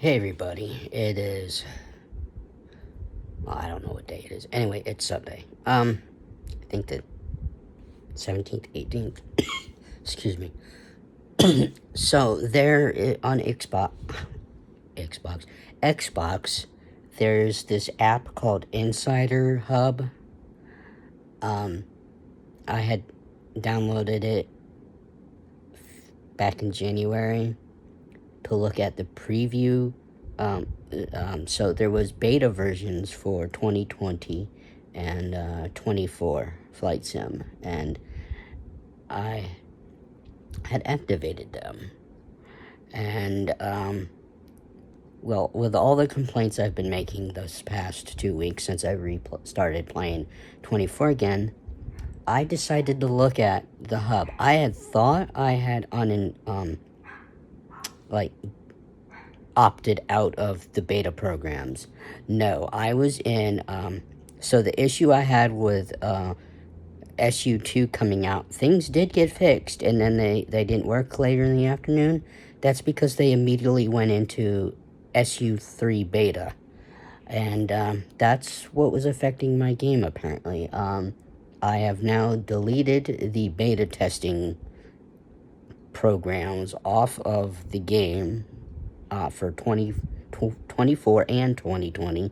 Hey everybody, it is, well, I don't know what day it is. Anyway, it's Sunday. I think the 17th, 18th, excuse me. So there on Xbox, there's this app called Insider Hub. I had downloaded it back in January to look at the preview. So there was beta versions for 2020 and 24 Flight Sim, and I had activated them. And, well, with all the complaints I've been making this past 2 weeks since I started playing 24 again, I decided to look at the hub. I had thought I had opted out of the beta programs. No, I was in, so the issue I had with, SU2 coming out, things did get fixed, and then they didn't work later in the afternoon. That's because they immediately went into SU3 beta, and that's what was affecting my game, apparently. I have now deleted the beta testing programs off of the game for 24 and 2020.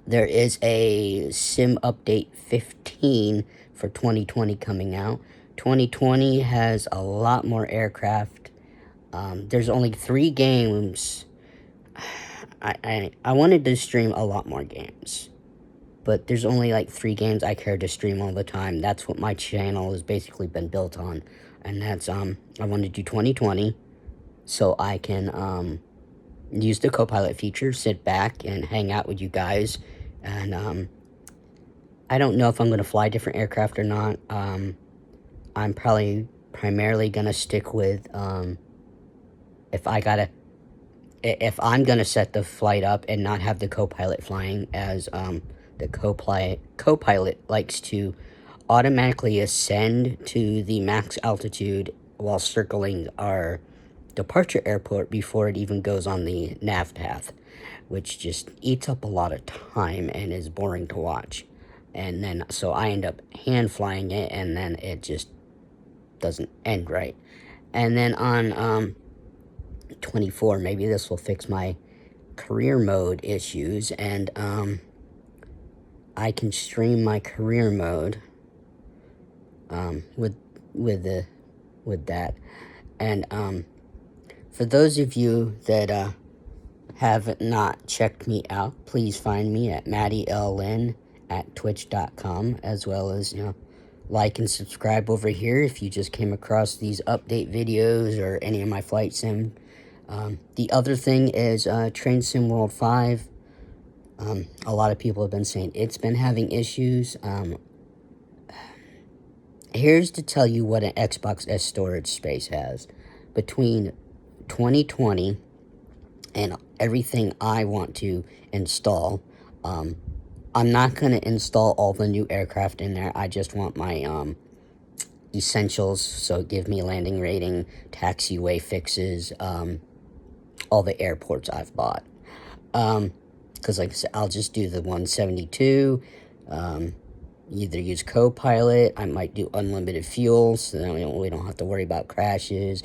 There is a Sim Update 15 for 2020 coming out. 2020 has a lot more aircraft. There's only 3 games. I wanted to stream a lot more games, but there's only like 3 games I care to stream all the time. That's what my channel has basically been built on, and that's I want to do 2020 so I can use the Copilot feature, sit back and hang out with you guys, and I don't know if I'm going to fly different aircraft or not. I'm primarily going to stick with, if I'm going to set the flight up and not have the Copilot flying, as the Copilot likes to automatically ascend to the max altitude while circling our departure airport before it even goes on the nav path, which just eats up a lot of time and is boring to watch. And then, so I end up hand flying it, and then it just doesn't end right. And then on 24, maybe this will fix my career mode issues, and I can stream my career mode with that. And for those of you that have not checked me out, please find me at Maddie L. Lynn at twitch.com, as well as, like and subscribe over here if you just came across these update videos or any of my flight sim. The other thing is Train Sim World 5. A lot of people have been saying it's been having issues. Here's to tell you what an Xbox S storage space has. Between 2020 and everything I want to install, I'm not going to install all the new aircraft in there. I just want my essentials, so give me landing rating, taxiway fixes, all the airports I've bought. Because like I said, I'll just do the 172, either use Copilot, I might do unlimited fuel, so then we don't have to worry about crashes,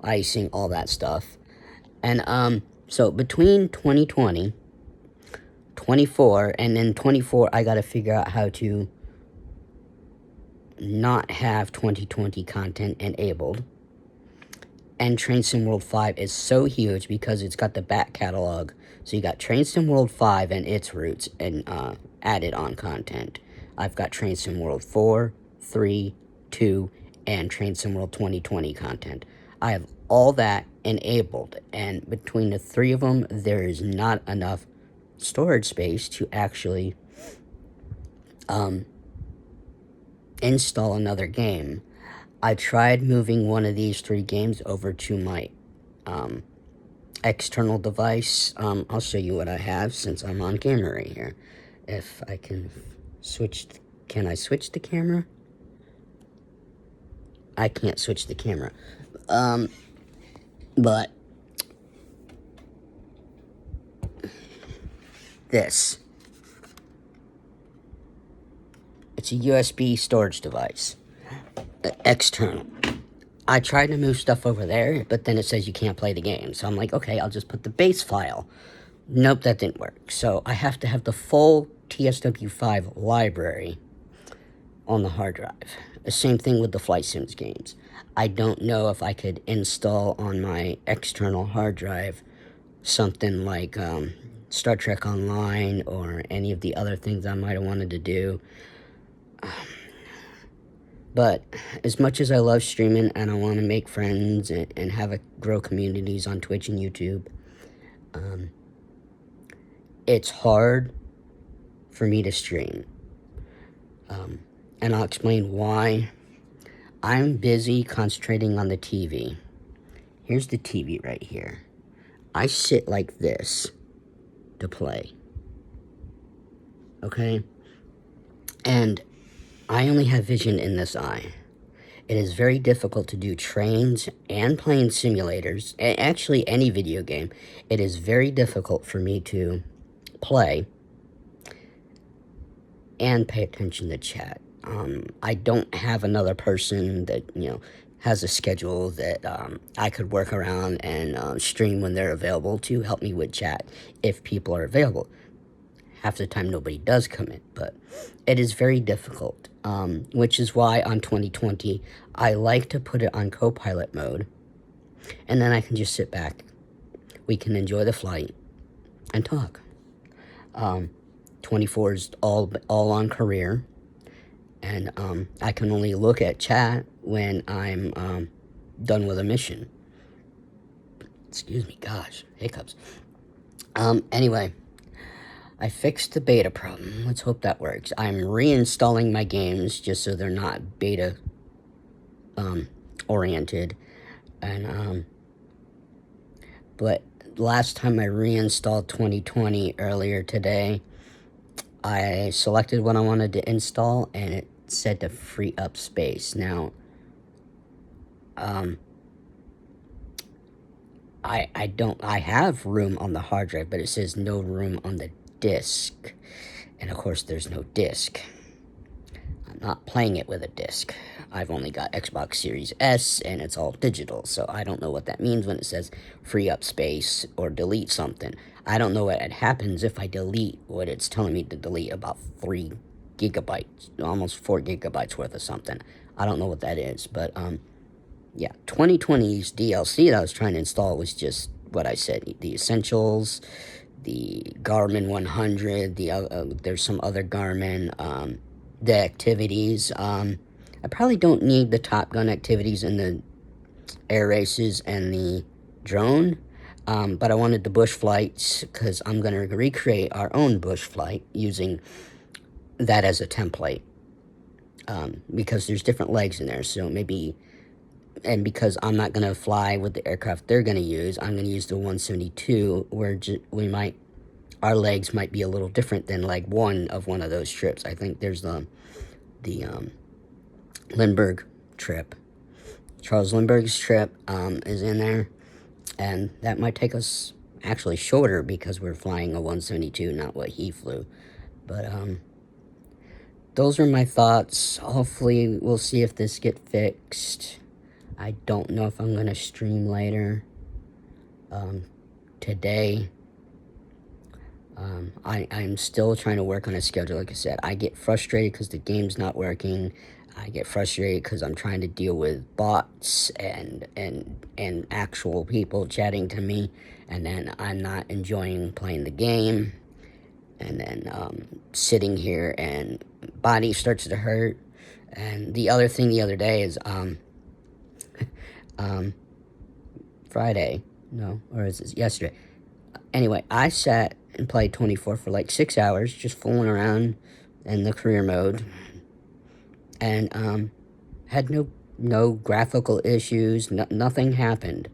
icing, all that stuff. And, so between 2020, 24, and then 24, I gotta figure out how to not have 2020 content enabled. And Train Sim World 5 is so huge because it's got the back catalog. So you got Train Sim World 5 and its roots and added on content. I've got Train Sim World 4, 3, 2, and Train Sim World 2020 content. I have all that enabled, and between the 3 of them, there is not enough storage space to actually install another game. I tried moving one of these 3 games over to my external device. I'll show you what I have since I'm on camera right here. If I can switch, can I switch the camera? I can't switch the camera. But this. It's a USB storage device. External. I tried to move stuff over there, but then it says you can't play the game. So I'm like, okay, I'll just put the base file. Nope, that didn't work. So I have to have the full TSW5 library on the hard drive. The same thing with the Flight Sims games. I don't know if I could install on my external hard drive something like Star Trek Online or any of the other things I might have wanted to do. But as much as I love streaming and I want to make friends and grow communities on Twitch and YouTube, it's hard for me to stream. And I'll explain why. I'm busy concentrating on the TV. Here's the TV right here. I sit like this to play. Okay? And I only have vision in this eye. It is very difficult to do trains and plane simulators, actually any video game. It is very difficult for me to play and pay attention to chat. I don't have another person that, has a schedule that I could work around and stream when they're available to help me with chat if people are available. Half the time nobody does come in, but it is very difficult, which is why on 2020 I like to put it on co-pilot mode, and then I can just sit back. We can enjoy the flight and talk. 24 is all on career, and I can only look at chat when I'm done with a mission. Excuse me, gosh, hiccups. Anyway, I fixed the beta problem. Let's hope that works. I'm reinstalling my games just so they're not beta oriented, and but last time I reinstalled 2020 earlier today, I selected what I wanted to install and it said to free up space. Now I have room on the hard drive, but it says no room on the disk, and of course there's no disk. I'm not playing it with a disc. I've only got Xbox Series S and it's all digital, so I don't know what that means when it says free up space or delete something. I don't know what happens if I delete what it's telling me to delete, about 3 gigabytes, almost 4 gigabytes worth of something. I don't know what that is, but yeah, 2020's DLC that I was trying to install was just what I said, the Essentials, the Garmin 100, there's some other Garmin, the activities. I probably don't need the Top Gun activities and the air races and the drone, but I wanted the bush flights because I'm going to recreate our own bush flight using that as a template, because there's different legs in there, so maybe, and because I'm not going to fly with the aircraft they're going to use, I'm going to use the 172, where our legs might be a little different than leg 1 of one of those trips. I think there's the Lindbergh trip. Charles Lindbergh's trip is in there, and that might take us actually shorter because we're flying a 172, not what he flew. But those are my thoughts. Hopefully we'll see if this gets fixed. I don't know if I'm going to stream later today. I'm still trying to work on a schedule. Like I said, I get frustrated because the game's not working. I get frustrated because I'm trying to deal with bots and actual people chatting to me, and then I'm not enjoying playing the game, and then sitting here and body starts to hurt. And the other thing the other day is Friday, no, or is it yesterday? Anyway, I sat and played 24 for like 6 hours, just fooling around in the career mode, and had no graphical issues. Nothing happened.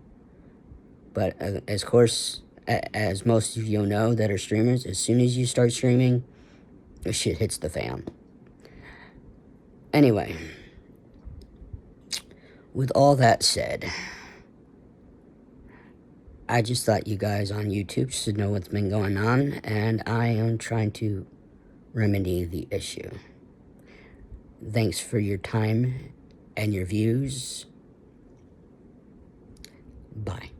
But as course, as most of you know that are streamers, as soon as you start streaming, the shit hits the fan. Anyway, with all that said, I just thought you guys on YouTube should know what's been going on, and I am trying to remedy the issue. Thanks for your time and your views. Bye.